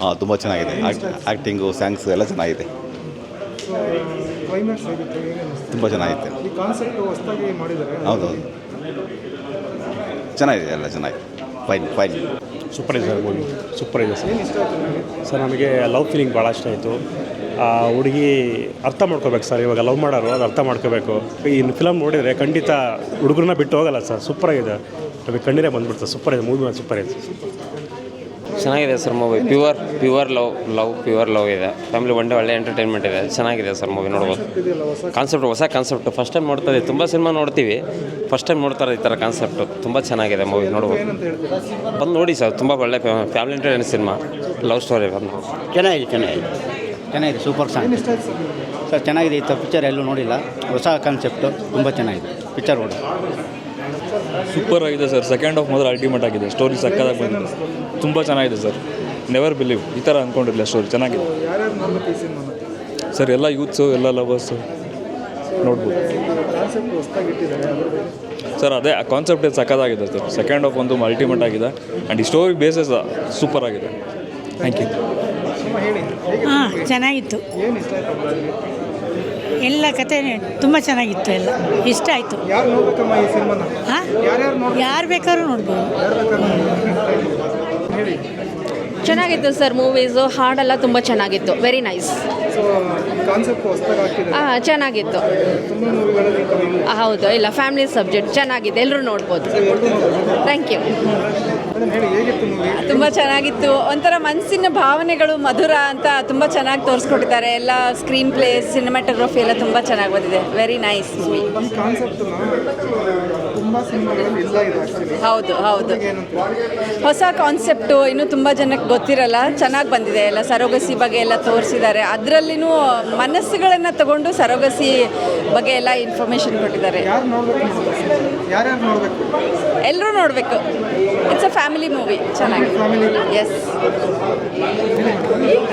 ಹಾಂ ತುಂಬ ಚೆನ್ನಾಗಿದೆ. ಆ್ಯಕ್ಟಿಂಗು ಸಾಂಗ್ಸು ಎಲ್ಲ ಚೆನ್ನಾಗಿದೆ. ಕ್ಲೈಮ್ಯಾಕ್ಸ್ ಹೇಗಿತ್ತು, ಹೇಗೆ ಅನಿಸ್ತು? ತುಂಬ ಚೆನ್ನಾಗಿತ್ತು. ಈ ಕಾನ್ಸೆಪ್ಟ್ ಹೊಸದಾಗಿ ಮಾಡಿದ್ದಾರೆ. ಹೌದೌದು, ಚೆನ್ನಾಗಿದೆ, ಎಲ್ಲ ಚೆನ್ನಾಗಿದೆ. ಫೈನ್. ಸೂಪರ್ ಇದೆ ಸರ್ ಮೂವಿ, ಸೂಪರ್ ಇದೆ ಸರ್. ಏನು ಇಷ್ಟ ಆಯಿತು ನಿಮಗೆ? ಸರ್ ನಮಗೆ ಲವ್ ಫೀಲಿಂಗ್ ಭಾಳ ಇಷ್ಟ ಆಯಿತು. ಹುಡುಗಿ ಅರ್ಥ ಮಾಡ್ಕೋಬೇಕು ಸರ್, ಇವಾಗ ಲವ್ ಮಾಡೋರು ಅದು ಅರ್ಥ ಮಾಡ್ಕೋಬೇಕು. ಈ ಫಿಲಮ್ ನೋಡಿದರೆ ಖಂಡಿತ ಹುಡುಗರನ್ನ ಬಿಟ್ಟು ಹೋಗಲ್ಲ ಸರ್, ಸೂಪರಾಗಿದೆ. ನಮಗೆ ಕಣ್ಣೀರೇ ಬಂದ್ಬಿಡ್ತದೆ. ಸೂಪರ್ ಇದೆ ಮೂವಿ, ಸೂಪರ್ ಇದೆ. ಚೆನ್ನಾಗಿದೆ ಸರ್ ಮೂವಿ. ಪ್ಯೂರ್ ಲವ್ ಇದೆ. ಫ್ಯಾಮಿಲಿ ಒಳ್ಳೆ ಎಂಟರ್ಟೈನ್ಮೆಂಟ್ ಇದೆ. ಚೆನ್ನಾಗಿದೆ ಸರ್ ಮೂವಿ, ನೋಡ್ಬೋದು. ಹೊಸ ಕಾನ್ಸೆಪ್ಟ್ ಫಸ್ಟ್ ಟೈಮ್ ನೋಡ್ತಾ ಇದ್ದೀವಿ. ತುಂಬ ಸಿನಿಮಾ ನೋಡ್ತೀವಿ, ಫಸ್ಟ್ ಟೈಮ್ ನೋಡ್ತಾರೆ ಈ ಥರ ಕಾನ್ಸೆಪ್ಟು. ತುಂಬ ಚೆನ್ನಾಗಿದೆ ಮೂವಿ, ನೋಡ್ಬೋದು. ಬಂದು ನೋಡಿ ಸರ್, ತುಂಬ ಒಳ್ಳೆ family entertainment cinema, love story. ಬಂದು ಚೆನ್ನಾಗಿದೆ ಸೂಪರ್ ಸಾಂಗ್ ಸರ್. ಚೆನ್ನಾಗಿದೆ. ಈ ಥರ ಪಿಕ್ಚರ್ ಎಲ್ಲೂ ನೋಡಿಲ್ಲ. ಹೊಸ ಕಾನ್ಸೆಪ್ಟು, ತುಂಬ ಚೆನ್ನಾಗಿದೆ ಪಿಕ್ಚರ್. ನೋಡಿ ಸೂಪರ್ ಆಗಿದೆ ಸರ್. ಸೆಕೆಂಡ್ ಹಾಫ್ ಮಾತ್ರ ಅಲ್ಟಿಮೇಟ್ ಆಗಿದೆ. ಸ್ಟೋರಿ ಸಕ್ಕತ್ತಾಗಿ ಬಂದಿದೆ, ತುಂಬ ಚೆನ್ನಾಗಿದೆ ಸರ್. ನೆವರ್ ಬಿಲೀವ್ ಈ ಥರ ಅಂದ್ಕೊಂಡಿರಲಿಲ್ಲ. ಸ್ಟೋರಿ ಚೆನ್ನಾಗಿದೆ ಯಾರ್ಯಾರು ನೋಡ್ಬೇಕು ಈ ಸಿನಿಮಾನ? ಸರ್. ಎಲ್ಲ ಯೂತ್ಸು, ಎಲ್ಲ ಲವರ್ಸು ನೋಡ್ಬೋದು ಕಾನ್ಸೆಪ್ಟ್ ಹೊಸದಾಗಿ ಇಟ್ಟಿದ್ದಾರೆ ಸರ್. ಅದೇ ಆ ಕಾನ್ಸೆಪ್ಟ್ ಸಕ್ಕತ್ತಾಗಿದೆ ಸರ್. ಸೆಕೆಂಡ್ ಹಾಫ್ ಒಂದು ಅಲ್ಟಿಮೇಟ್ ಆಗಿದೆ ಆ್ಯಂಡ್ ಈ ಸ್ಟೋರಿ ಬೇಸಸ್ ಸೂಪರ್ ಆಗಿದೆ. Thank you. ಹೇಳಿ, ಹಾಂ, ಚೆನ್ನಾಗಿತ್ತು. ಏನು ಇಷ್ಟ ಆಯಿತು? ಎಲ್ಲ ಕತೆ ತುಂಬ ಚೆನ್ನಾಗಿತ್ತು, ಎಲ್ಲ ಇಷ್ಟ ಆಯಿತು. ಯಾರು ನೋಡ್ಬೇಕಮ್ಮ ಈ ಸಿನಿಮಾನ? ಹಾಂ, ಯಾರ್ಯಾರು ನೋಡ್ಬೇಕು? ಯಾರು ಬೇಕಾದ್ರೂ ನೋಡ್ಬೋದು. ಹೇಳಿ. ಚೆನ್ನಾಗಿತ್ತು ಸರ್ ಮೂವೀಸು. ಹಾಡೆಲ್ಲ ತುಂಬ ಚೆನ್ನಾಗಿತ್ತು. Very nice. ಸೊ ಕಾನ್ಸೆಪ್ಟ್ ಹೊಸದಾಗಿ ಹಾಕಿದ್ದಾರೆ. ಚೆನ್ನಾಗಿತ್ತು. ತುಂಬ ಮೂವಿಗಳಲ್ಲಿ ಹೌದು, ಇಲ್ಲ ಫ್ಯಾಮಿಲಿ ಸಬ್ಜೆಕ್ಟ್ ಚೆನ್ನಾಗಿದೆ, ಎಲ್ಲರೂ ನೋಡ್ಬೋದು. Thank you. ಮೇಡಮ್ ಹೇಳಿ, ಹೇಗಿತ್ತು ಮೂವಿ? ತುಂಬ ಚೆನ್ನಾಗಿತ್ತು. ಒಂಥರ ಮನಸ್ಸಿನ ಭಾವನೆಗಳು ಮಧುರ ಅಂತ ತುಂಬ ಚೆನ್ನಾಗಿ ತೋರಿಸ್ಕೊಟ್ಟಿದ್ದಾರೆ. ಎಲ್ಲ ಸ್ಕ್ರೀನ್ ಪ್ಲೇ, ಸಿನಿಮಾಟೋಗ್ರಫಿ ಎಲ್ಲ ತುಂಬ ಚೆನ್ನಾಗಿ ಬಂದಿದೆ. Very nice movie. ಒಂದು ಕಾನ್ಸೆಪ್ಟನ್ನ ತುಂಬ ಸಿನಿಮಾಗಳಲ್ಲಿ ಇಲ್ಲ ಇದು ಆ್ಯಕ್ಚುಲಿ. ಹೌದು. ಹೊಸ ಕಾನ್ಸೆಪ್ಟು, ಇನ್ನೂ ತುಂಬ ಜನಕ್ಕೆ ಗೊತ್ತಿರಲ್ಲ. ಚೆನ್ನಾಗಿ ಬಂದಿದೆ. ಎಲ್ಲ ಸರೋಗಸಿ ಬಗ್ಗೆ ಎಲ್ಲ ತೋರಿಸಿದ್ದಾರೆ. ಅದರಲ್ಲಿನೂ ಮನಸ್ಸುಗಳನ್ನು ತಗೊಂಡು ಸರೋಗಸಿ ಬಗ್ಗೆ ಎಲ್ಲ ಇನ್ಫಾರ್ಮೇಷನ್ ಕೊಟ್ಟಿದ್ದಾರೆ. ಯಾರು ನೋಡ್ಬೇಕು? ಯಾರ್ಯಾರು ನೋಡಬೇಕು? ಎಲ್ಲರೂ ನೋಡಬೇಕು. It's a family movie. ಚೆನ್ನಾಗಿದೆ. ಎಸ್.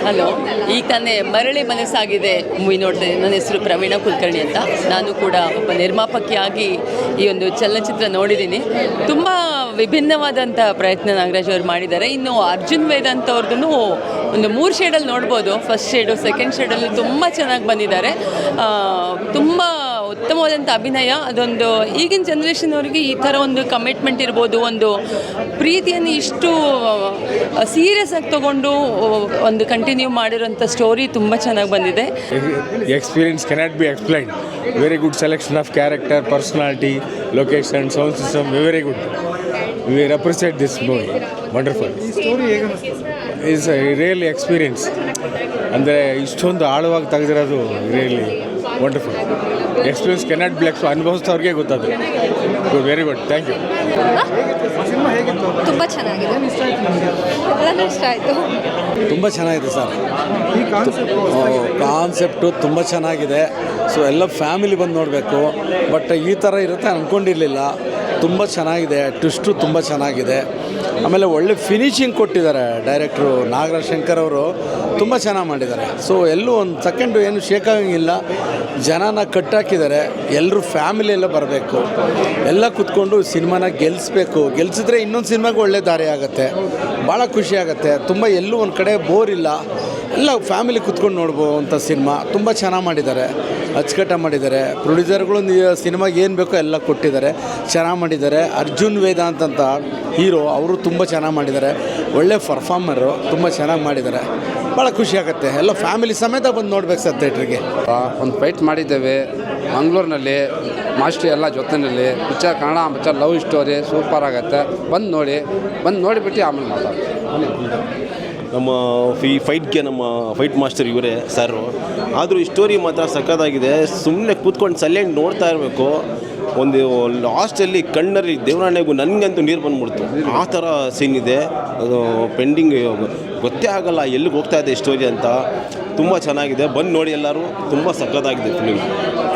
ಹಲೋ, ಈಗ ತಾನೇ ಮರಳಿ ಮನಸ್ಸಾಗಿದೆ ಮೂವಿ ನೋಡಿದೆ. ನನ್ನ ಹೆಸರು ಪ್ರವೀಣ ಕುಲಕರ್ಣಿ ಅಂತ. ನಾನು ಕೂಡ ಒಬ್ಬ ನಿರ್ಮಾಪಕಿಯಾಗಿ ಈ ಒಂದು ಚಲನಚಿತ್ರ ನೋಡಿದ್ದೀನಿ. ತುಂಬ ವಿಭಿನ್ನವಾದಂಥ ಪ್ರಯತ್ನ ನಾಗರಾಜ್ ಅವರು ಮಾಡಿದ್ದಾರೆ. ಇನ್ನು ಅರ್ಜುನ್ ವೇದಾಂತ್ ಅವ್ರದ್ದು ಒಂದು 3 ಶೇಡಲ್ಲಿ ನೋಡ್ಬೋದು. ಫಸ್ಟ್ ಶೇಡು, ಸೆಕೆಂಡ್ ಶೇಡಲ್ಲಿ ತುಂಬ ಚೆನ್ನಾಗಿ ಬಂದಿದ್ದಾರೆ. ತುಂಬ ಉತ್ತಮವಾದಂಥ ಅಭಿನಯ. ಅದೊಂದು ಈಗಿನ ಜನ್ರೇಷನ್ ಅವರಿಗೆ ಈ ಥರ ಒಂದು ಕಮಿಟ್ಮೆಂಟ್ ಇರ್ಬೋದು, ಒಂದು ಪ್ರೀತಿಯನ್ನು ಇಷ್ಟು ಸೀರಿಯಸ್ ಆಗಿ ತೊಗೊಂಡು ಒಂದು ಕಂಟಿನ್ಯೂ ಮಾಡಿರೋಂಥ ಸ್ಟೋರಿ ತುಂಬ ಚೆನ್ನಾಗಿ ಬಂದಿದೆ. Experience cannot be explained. Very good selection of character, personality, location, sound system, very good. We appreciate this movie. Wonderful. ಈ ಸ್ಟೋರಿ ಹೇಗೆ ಅನಿಸ್ತು? Is really experience. ಅಂದರೆ ಇಷ್ಟೊಂದು ಆಳವಾಗಿ ತೆಗೆದಿರೋದು really wonderful. Experience cannot be ಅನುಭವಿಸಿದವ್ರಿಗೆ ಗೊತ್ತಾದ್ರು. Very good, thank you. Cinema ಹೇಗಿತ್ತು? ತುಂಬ ಚೆನ್ನಾಗಿದೆ. ಏನು ಇಷ್ಟ ಆಯಿತು ನಿಮಗೆ? ಎಲ್ಲನೂ ಇಷ್ಟ ಆಯಿತು. ತುಂಬ ಚೆನ್ನಾಗಿದೆ ಸರ್. ಈ ಕಾನ್ಸೆಪ್ಟು ತುಂಬ ಚೆನ್ನಾಗಿದೆ. ಸೊ ಎಲ್ಲ ಫ್ಯಾಮಿಲಿ ಬಂದು ನೋಡಬೇಕು. ಬಟ್ ಈ ಥರ ಇರುತ್ತೆ ಅಂದ್ಕೊಂಡಿರಲಿಲ್ಲ. ತುಂಬ ಚೆನ್ನಾಗಿದೆ. ಟ್ವಿಸ್ಟು ತುಂಬ ಚೆನ್ನಾಗಿದೆ. ಆಮೇಲೆ ಒಳ್ಳೆ ಫಿನಿಶಿಂಗ್ ಕೊಟ್ಟಿದ್ದಾರೆ ಡೈರೆಕ್ಟ್ರು ನಾಗರಾಜ್ ಶಂಕರ್ ಅವರು. ತುಂಬ ಚೆನ್ನಾಗಿ ಮಾಡಿದ್ದಾರೆ. ಸೊ ಎಲ್ಲೂ ಒಂದು ಸೆಕೆಂಡು ಏನು ಶೇಕ್ ಆಗಂಗಿಲ್ಲ. ಜನನ ಕಟ್ಟಾಕಿದ್ದಾರೆ. ಎಲ್ಲರೂ ಫ್ಯಾಮಿಲಿ ಎಲ್ಲ ಬರಬೇಕು. ಎಲ್ಲ ಕೂತ್ಕೊಂಡು ಸಿನಿಮಾನ ಗೆಲ್ಲಿಸಿದ್ರೆ ಇನ್ನೊಂದು ಸಿನಿಮಾಗೆ ಒಳ್ಳೆ ದಾರಿ ಆಗುತ್ತೆ. ಭಾಳ ಖುಷಿ ಆಗುತ್ತೆ. ತುಂಬ ಎಲ್ಲೂ ಒಂದು ಕಡೆ ಬೋರ್ ಇಲ್ಲ. ಎಲ್ಲ ಫ್ಯಾಮಿಲಿ ಕೂತ್ಕೊಂಡು ನೋಡ್ಬೋವಂಥ ಸಿನಿಮಾ. ತುಂಬ ಚೆನ್ನಾಗಿ ಮಾಡಿದ್ದಾರೆ, ಅಚ್ಚುಕಟ್ಟಾಗಿ ಮಾಡಿದ್ದಾರೆ. ಪ್ರೊಡ್ಯೂಸರ್ಗಳು ಸಿನಿಮಾಗೆ ಏನು ಬೇಕೋ ಎಲ್ಲ ಕೊಟ್ಟಿದ್ದಾರೆ, ಚೆನ್ನಾಗಿ ಮಾಡಿದ್ದಾರೆ. ಅರ್ಜುನ್ ವೇದಾಂತ್ ಅಂತ ಹೀರೋ, ಅವರು ತುಂಬ ಚೆನ್ನಾಗಿ ಮಾಡಿದ್ದಾರೆ. ಒಳ್ಳೆ ಪರ್ಫಾರ್ಮರು, ತುಂಬ ಚೆನ್ನಾಗಿ ಮಾಡಿದ್ದಾರೆ. ಭಾಳ ಖುಷಿ ಆಗುತ್ತೆ. ಎಲ್ಲ ಫ್ಯಾಮಿಲಿ ಸಮೇತ ಬಂದು ನೋಡ್ಬೇಕು ಸರ್ ಥಿಯೇಟ್ರಿಗೆ. ಒಂದು ಫೈಟ್ ಮಾಡಿದ್ದೇವೆ ಮಂಗಳೂರಿನಲ್ಲಿ, ಮಾಸ್ಟ್ರಿ ಎಲ್ಲ ಜೊತೆಯಲ್ಲಿ. Picture Kannada picture love story super ಆಗುತ್ತೆ. ಬಂದು ನೋಡಿಬಿಟ್ಟು ಆಮೇಲೆ ಮಾತಾಡಿ. ನಮ್ಮ ಫೈಟ್ಗೆ ನಮ್ಮ ಫೈಟ್ ಮಾಸ್ಟರ್ ಇವರೇ ಸರು. ಆದರೂ ಈ ಸ್ಟೋರಿ ಮಾತ್ರ ಸಖತ್ತಾಗಿದೆ. ಸುಮ್ಮನೆ ಕೂತ್ಕೊಂಡು ಸೈಲೆಂಟ್ ನೋಡ್ತಾ ಇರಬೇಕು. ಒಂದು ಲಾಸ್ಟಲ್ಲಿ ಕಣ್ಣಲ್ಲಿ ದೇವರಾಣೆಗೂ ನನಗಂತೂ ನೀರು ಬಂದ್ಬಿಡ್ತು. ಆ ಥರ ಸೀನ್ ಇದೆ. ಅದು ಪೆಂಡಿಂಗ್ ಗೊತ್ತೇ ಆಗಲ್ಲ ಎಲ್ಲಿಗೆ ಹೋಗ್ತಾ ಇದೆ ಸ್ಟೋರಿ ಅಂತ. ತುಂಬ ಚೆನ್ನಾಗಿದೆ. ಬಂದು ನೋಡಿ ಎಲ್ಲರೂ. ತುಂಬ ಸಖತ್ತಾಗಿದೆ ಫಿಲ್ಮ್.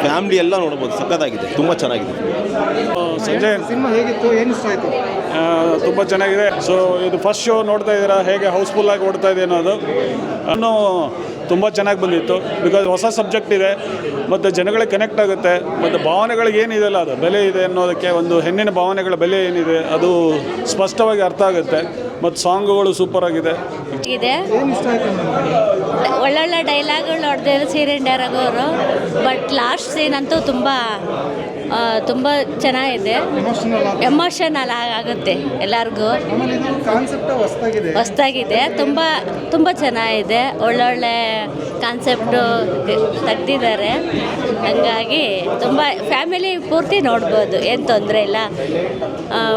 ಫ್ಯಾಮ್ಲಿ ಎಲ್ಲ ನೋಡ್ಬೋದು. ಸಖತ್ತಾಗಿದೆ, ತುಂಬ ಚೆನ್ನಾಗಿದೆ. ಸಂಜಯ್, ಸಿನಿಮಾ ಹೇಗಿತ್ತು? ಏನು ಇಷ್ಟ ಆಯಿತು? ತುಂಬ ಚೆನ್ನಾಗಿದೆ. ಸೊ ಇದು ಫಸ್ಟ್ ಶೋ ನೋಡ್ತಾ ಇದ್ದೀರಾ, ಹೇಗೆ ಹೌಸ್ಫುಲ್ಲಾಗಿ ಓಡ್ತಾ ಇದೆ ಅನ್ನೋದು. ಇನ್ನೂ ತುಂಬ ಚೆನ್ನಾಗಿ ಬಂದಿತ್ತು. ಬಿಕಾಸ್ ಹೊಸ ಸಬ್ಜೆಕ್ಟ್ ಇದೆ ಮತ್ತು ಜನಗಳಿಗೆ ಕನೆಕ್ಟ್ ಆಗುತ್ತೆ. ಮತ್ತು ಭಾವನೆಗಳಿಗೆ ಏನಿದೆಯಲ್ಲ ಅದು ಬೆಲೆ ಇದೆ ಅನ್ನೋದಕ್ಕೆ, ಒಂದು ಹೆಣ್ಣಿನ ಭಾವನೆಗಳ ಬೆಲೆ ಏನಿದೆ ಅದು ಸ್ಪಷ್ಟವಾಗಿ ಅರ್ಥ ಆಗುತ್ತೆ. ಮತ್ತು ಸಾಂಗುಗಳು ಸೂಪರಾಗಿದೆ. ಇದೆ. ಒಳ್ಳೊಳ್ಳೆ ಡೈಲಾಗ್ಗಳು ಹೊಡೆದಿದ್ರು ಶ್ರೀರೆಡ್ಡಿ ಅವರು. ಬಟ್ ಲಾಸ್ಟ್ ಸೀನ್ ಅಂತೂ ತುಂಬ ಚೆನ್ನಾಗಿದೆ. ಎಮೋಷನಲ್ ಆಗುತ್ತೆ ಎಲ್ಲರಿಗೂ. ಹೊಸ್ದಾಗಿದೆ, ತುಂಬ ಚೆನ್ನಾಗಿದೆ. ಒಳ್ಳೊಳ್ಳೆ ಕಾನ್ಸೆಪ್ಟು ತೆಗ್ದಿದ್ದಾರೆ. ಹಂಗಾಗಿ ತುಂಬ ಫ್ಯಾಮಿಲಿ ಪೂರ್ತಿ ನೋಡ್ಬೋದು, ಏನು ತೊಂದರೆ ಇಲ್ಲ.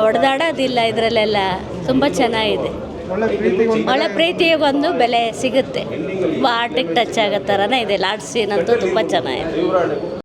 ಹೊಡೆದಾಡೋದಿಲ್ಲ ಇದರಲ್ಲೆಲ್ಲ. ತುಂಬ ಚೆನ್ನಾಗಿದೆ. ಒಳ್ಳೆ ಪ್ರೀತಿಗೊಂದು ಬೆಲೆ ಸಿಗುತ್ತೆ. ತುಂಬ ಆರ್ಟಿಗೆ ಟಚ್ ಆಗೋ ಥರನೇ ಇದೆ. ಲಾಸ್ಟ್ ಸೀನ್ ಅಂತೂ ತುಂಬ ಚೆನ್ನಾಗಿದೆ.